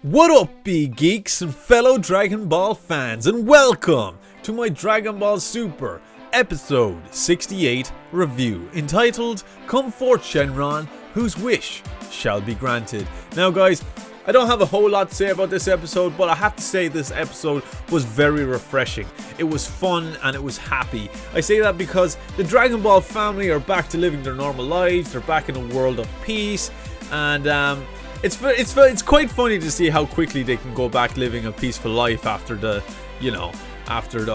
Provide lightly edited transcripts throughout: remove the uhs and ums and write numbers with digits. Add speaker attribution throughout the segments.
Speaker 1: What up, geeks and fellow Dragon Ball fans, and welcome to my Dragon Ball Super episode 68 review entitled Come Forth Shenron, Whose Wish Shall Be Granted. Now guys, I don't have a whole lot to say about this episode, but I have to say this episode was very refreshing. It was fun and it was happy. I say that because the Dragon Ball family are back to living their normal lives, they're back in a world of peace, and it's quite funny to see how quickly they can go back living a peaceful life after the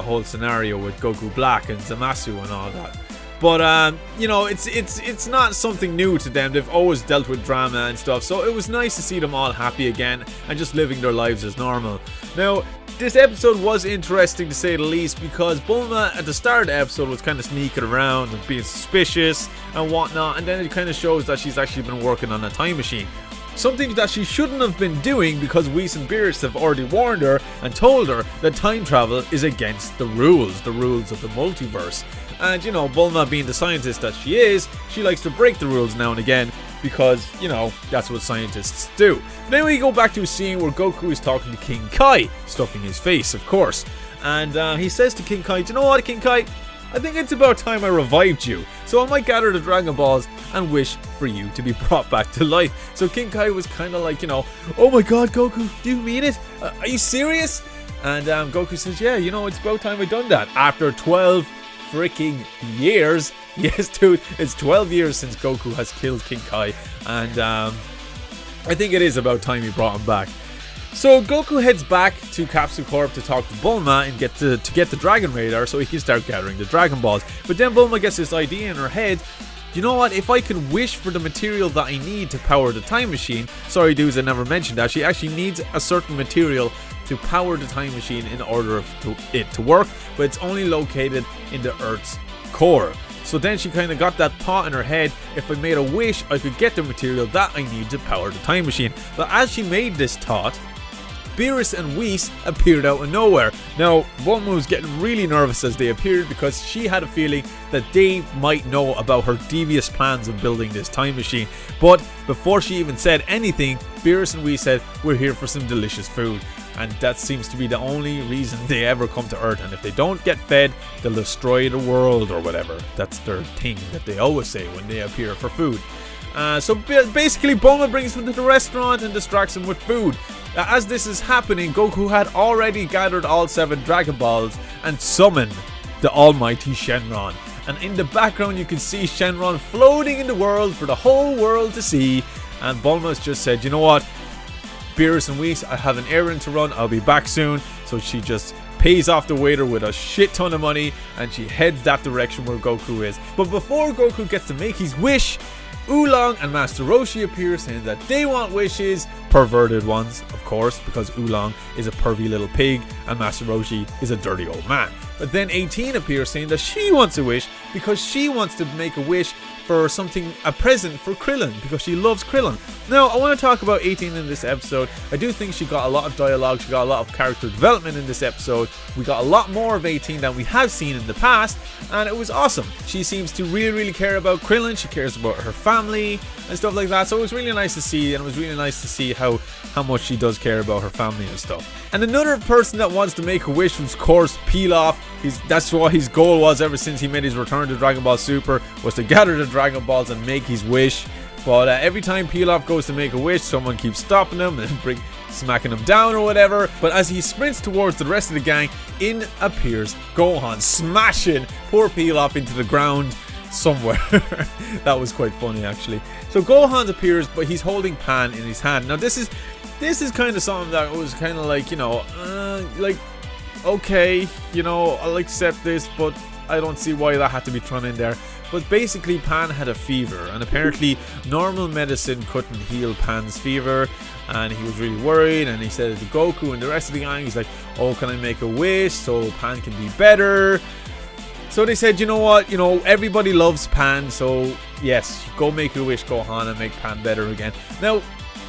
Speaker 1: whole scenario with Goku Black and Zamasu and all that. But it's not something new to them. They've always dealt with drama and stuff, so it was nice to see them all happy again and just living their lives as normal. Now, this episode was interesting to say the least, because Bulma at the start of the episode was kind of sneaking around and being suspicious and whatnot, and then it kind of shows that she's actually been working on a time machine. Something that she shouldn't have been doing, because Whis and Beerus have already warned her and told her that time travel is against the rules of the multiverse. And Bulma, being the scientist that she is, she likes to break the rules now and again, because, that's what scientists do. Then we go back to a scene where Goku is talking to King Kai, stuffing his face, of course. And he says to King Kai, "Do you know what, King Kai? I think it's about time I revived you, so I might gather the Dragon Balls and wish for you to be brought back to life." So King Kai was kind of like, "Oh my god, Goku, do you mean it? Are you serious?" And Goku says, "Yeah, it's about time I done that. After 12 freaking years." Yes, dude, it's 12 years since Goku has killed King Kai, and I think it is about time he brought him back. So Goku heads back to Capsule Corp to talk to Bulma and get the Dragon Radar so he can start gathering the Dragon Balls. But then Bulma gets this idea in her head. You know what? If I can wish for the material that I need to power the time machine. Sorry dudes, I never mentioned that. She actually needs a certain material to power the time machine in order for it to work. But it's only located in the Earth's core. So then she kind of got that thought in her head. If I made a wish, I could get the material that I need to power the time machine. But as she made this thought, Beerus and Whis appeared out of nowhere. Now, Bulma was getting really nervous as they appeared, because she had a feeling that they might know about her devious plans of building this time machine. But before she even said anything, Beerus and Whis said, "We're here for some delicious food." And that seems to be the only reason they ever come to Earth. And if they don't get fed, they'll destroy the world or whatever. That's their thing that they always say when they appear for food. So basically, Bulma brings them to the restaurant and distracts them with food. As this is happening, Goku had already gathered all 7 Dragon Balls and summoned the almighty Shenron. And in the background, you can see Shenron floating in the world for the whole world to see. And Bulma's just said, "You know what? Beerus and Whis, I have an errand to run. I'll be back soon." So she just pays off the waiter with a shit ton of money, and she heads that direction where Goku is. But before Goku gets to make his wish, Oolong and Master Roshi appear, saying that they want wishes, perverted ones, of course, because Oolong is a pervy little pig and Master Roshi is a dirty old man. But then 18 appears, saying that she wants a wish because she wants to make a wish for something, a present for Krillin, because she loves Krillin. Now, I want to talk about 18 in this episode. I do think she got a lot of dialogue, she got a lot of character development in this episode. We got a lot more of 18 than we have seen in the past, and it was awesome. She seems to really care about Krillin, she cares about her family and stuff like that, so it was really nice to see, and it was really nice to see how much she does care about her family and stuff. And another person that wants to make a wish was, of course, Pilaf. That's what his goal was ever since he made his return to Dragon Ball Super, was to gather the Dragon Balls and make his wish. But every time Pilaf goes to make a wish, someone keeps stopping him and smacking him down or whatever. But as he sprints towards the rest of the gang, in appears Gohan, smashing poor Pilaf into the ground somewhere. That was quite funny, actually. So Gohan appears, but he's holding Pan in his hand. Now this is kind of something that was kind of like, okay, I'll accept this, but I don't see why that had to be thrown in there. But basically, Pan had a fever, and apparently normal medicine couldn't heal Pan's fever, and he was really worried, and he said it to Goku and the rest of the gang. He's like, "Oh, can I make a wish so Pan can be better?" So they said, "You know what, everybody loves Pan, so yes, go make your wish, Gohan, and make Pan better again." Now,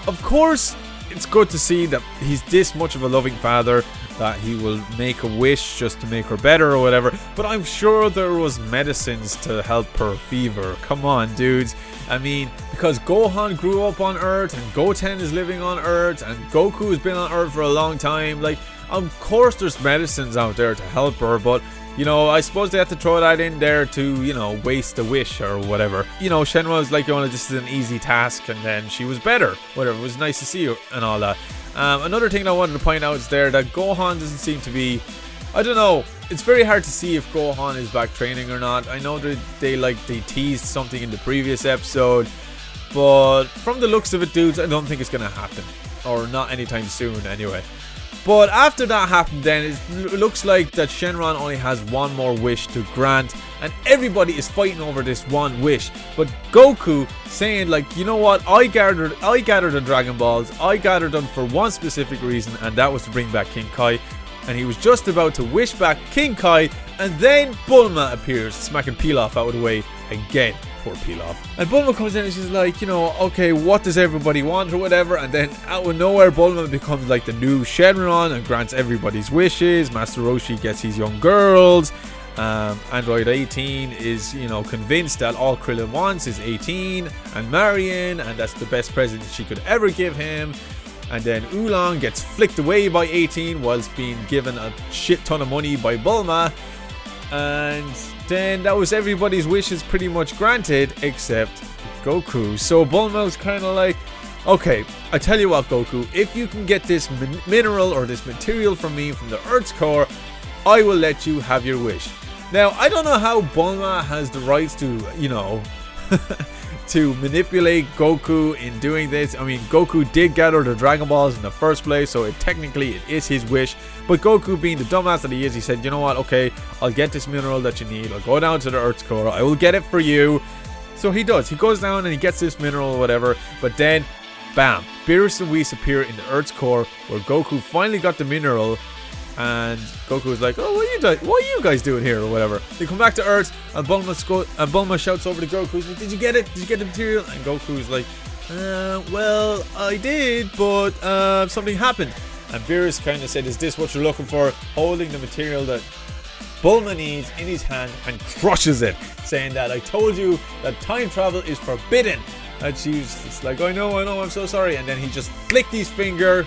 Speaker 1: of course, it's good to see that he's this much of a loving father, that he will make a wish just to make her better or whatever. But I'm sure there was medicines to help her fever. Come on, dudes. I mean, because Gohan grew up on Earth, and Goten is living on Earth, and Goku has been on Earth for a long time. Like, of course there's medicines out there to help her, but you know, I suppose they had to throw that in there to, you know, waste a wish or whatever. You know, Shenron was like, oh, this is an easy task, and then she was better. Whatever, it was nice to see her and all that. Another thing I wanted to point out is there that Gohan doesn't seem to be, I don't know, it's very hard to see if Gohan is back training or not. I know that they teased something in the previous episode, but from the looks of it, dudes, I don't think it's gonna happen, or not anytime soon anyway. But after that happened, then it looks like that Shenron only has one more wish to grant, and everybody is fighting over this one wish. But Goku saying, like, you know what, I gathered the Dragon Balls, I gathered them for one specific reason, and that was to bring back King Kai. And he was just about to wish back King Kai, and then Bulma appears, smacking Pilaf out of the way again. Poor Pilaf. And Bulma comes in and she's like, you know, okay, what does everybody want or whatever? And then out of nowhere, Bulma becomes like the new Shenron and grants everybody's wishes. Master Roshi gets his young girls. Android 18 is, you know, convinced that all Krillin wants is 18 and Marion, and that's the best present she could ever give him. And then Oolong gets flicked away by 18 whilst being given a shit ton of money by Bulma. And then that was everybody's wishes pretty much granted except Goku. So Bulma was kind of like, okay, I tell you what, Goku, if you can get this mineral or this material from me from the Earth's core, I will let you have your wish. Now, I don't know how Bulma has the rights to, you know, to manipulate Goku in doing this. I mean, Goku did gather the Dragon Balls in the first place, so technically it is his wish. But Goku, being the dumbass that he is, he said, you know what, okay, I'll get this mineral that you need. I'll go down to the Earth's core. I will get it for you. So he does. He goes down and he gets this mineral or whatever. But then, bam, Beerus and Whis appear in the Earth's core where Goku finally got the mineral. And Goku was like, oh, what are you guys doing here or whatever? They come back to Earth, and Bulma shouts over to Goku, he's like, did you get it? Did you get the material? And Goku's like, well, I did, but something happened. And Beerus kind of said, is this what you're looking for? Holding the material that Bulma needs in his hand and crushes it, saying that I told you that time travel is forbidden. And she's just like, I know, I'm so sorry. And then he just flicked his finger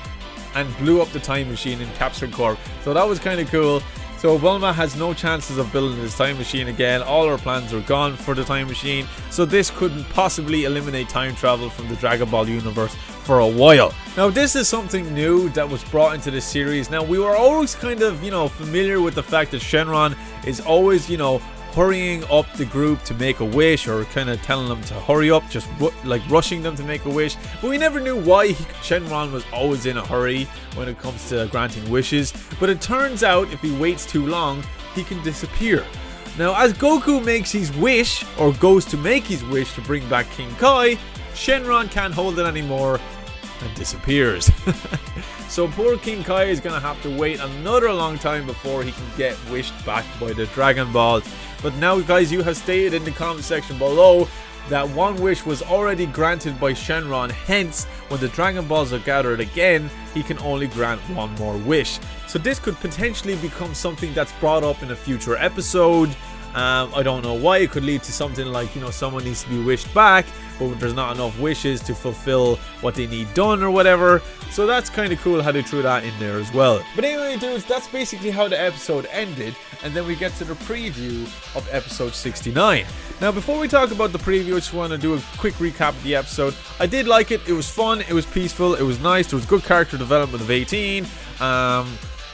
Speaker 1: and blew up the time machine in Capsule Corp. So that was kind of cool. So Bulma has no chances of building this time machine again. All her plans are gone for the time machine. So this couldn't possibly eliminate time travel from the Dragon Ball universe for a while. Now, this is something new that was brought into this series. Now, we were always kind of, you know, familiar with the fact that Shenron is always, you know, hurrying up the group to make a wish, or kind of telling them to hurry up, just like rushing them to make a wish. But we never knew why Shenron was always in a hurry when it comes to granting wishes. But it turns out if he waits too long, he can disappear. Now, as Goku makes his wish, or goes to make his wish to bring back King Kai, Shenron can't hold it anymore and disappears. So poor King Kai is going to have to wait another long time before he can get wished back by the Dragon Balls. But now, guys, you have stated in the comment section below that one wish was already granted by Shenron. Hence, when the Dragon Balls are gathered again, he can only grant one more wish. So this could potentially become something that's brought up in a future episode. I don't know why. It could lead to something like, you know, someone needs to be wished back, but there's not enough wishes to fulfill what they need done or whatever. So that's kind of cool how they threw that in there as well. But anyway, dudes, that's basically how the episode ended. And then we get to the preview of episode 69. Now, before we talk about the preview, I just want to do a quick recap of the episode. I did like it. It was fun. It was peaceful. It was nice. There was good character development of 18.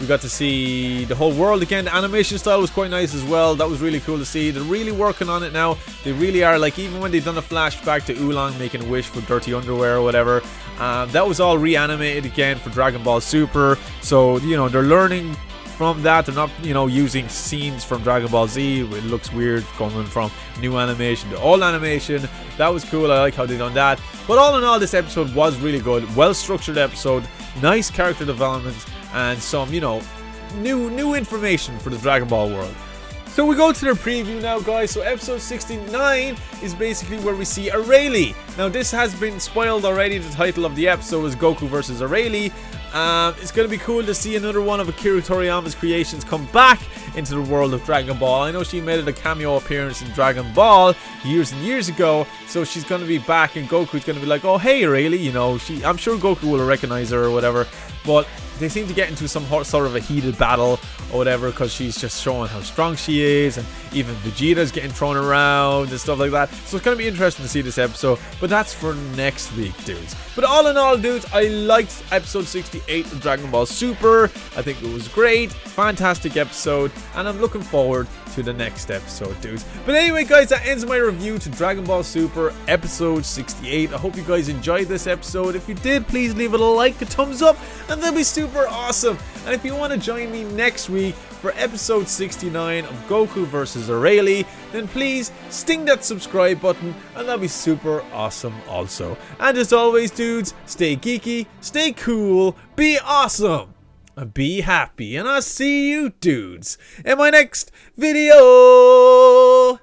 Speaker 1: We got to see the whole world again. The animation style was quite nice as well. That was really cool to see. They're really working on it now. They really are. Like, even when they've done a flashback to Oolong making a wish for dirty underwear or whatever, that was all reanimated again for Dragon Ball Super. So, you know, they're learning from that. They're not, you know, using scenes from Dragon Ball Z. It looks weird going from new animation to old animation. That was cool. I like how they done that. But all in all, this episode was really good. Well structured episode. Nice character development. And some, you know, new information for the Dragon Ball world. So we go to the preview now, guys. So episode 69 is basically where we see Rayleigh. Now this has been spoiled already. The title of the episode is Goku vs. Arale. It's going to be cool to see another one of Akira Toriyama's creations come back into the world of Dragon Ball. I know she made a cameo appearance in Dragon Ball years and years ago, so she's going to be back, and Goku's going to be like, oh hey Arale, you know, I'm sure Goku will recognize her or whatever, but they seem to get into some sort of a heated battle or whatever, because she's just showing how strong she is, and even Vegeta's getting thrown around and stuff like that. So it's going to be interesting to see this episode, but that's for next week, dudes. But all in all, dudes, I liked episode 68 of Dragon Ball Super. I think it was great, fantastic episode, and I'm looking forward to the next episode, dudes. But anyway, guys, that ends my review to Dragon Ball Super episode 68. I hope you guys enjoyed this episode. If you did, please leave it a like, a thumbs up, and that'll be super awesome. And if you want to join me next week for episode 69 of Goku vs. Arale, then please sting that subscribe button, and that'll be super awesome also. And as always, dudes, stay geeky, stay cool, be awesome, and be happy, and I'll see you dudes in my next video.